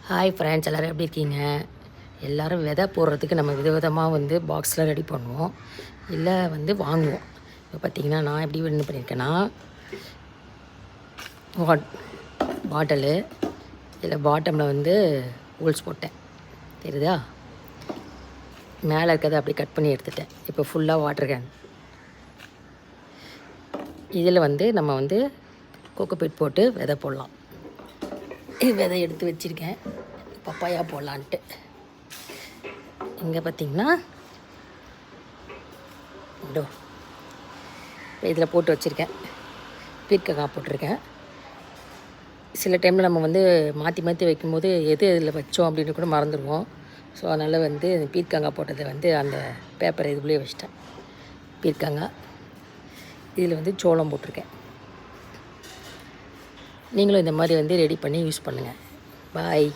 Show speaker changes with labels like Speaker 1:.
Speaker 1: Hi friends, எல்லோரும் எப்படி இருக்கீங்க? எல்லோரும் விதை போடுறதுக்கு நம்ம விதவிதமாக வந்து பாக்ஸில் ரெடி பண்ணுவோம், இல்லை வந்து வாங்குவோம். இப்போ பார்த்திங்கன்னா நான் எப்படி என்ன பண்ணியிருக்கேன்னா, பாட்டிலு இதில் பாட்டமில் வந்து ஹோல்ஸ் போட்டேன், தெரியுதா? மேலே இருக்கிறத அப்படி கட் பண்ணி எடுத்துட்டேன். இப்போ ஃபுல்லாக வாட்டர் கேன். இதில் வந்து நம்ம வந்து கோகோபீட் போட்டு விதை போடலாம். விதை எடுத்து வச்சுருக்கேன், பப்பாயா போடலான்ட்டு. இங்கே பார்த்திங்கன்னா இதோ இதில் போட்டு வச்சுருக்கேன், பீர்க்கங்காய் போட்டிருக்கேன். சில டைமில் நம்ம வந்து மாற்றி மாற்றி வைக்கும்போது எது இதில் வச்சோம் அப்படின்னு கூட மறந்துடுவோம். ஸோ அதனால் வந்து பீர்க்கங்காய் போட்டதை வந்து அந்த பேப்பரை இதுக்குள்ளேயே வச்சிட்டேன். பீர்க்கங்காய் இதில் வந்து சோளம் போட்டிருக்கேன். நீங்களும் இந்த மாதிரி வந்து ரெடி பண்ணி யூஸ் பண்ணுங்கள். பாய்.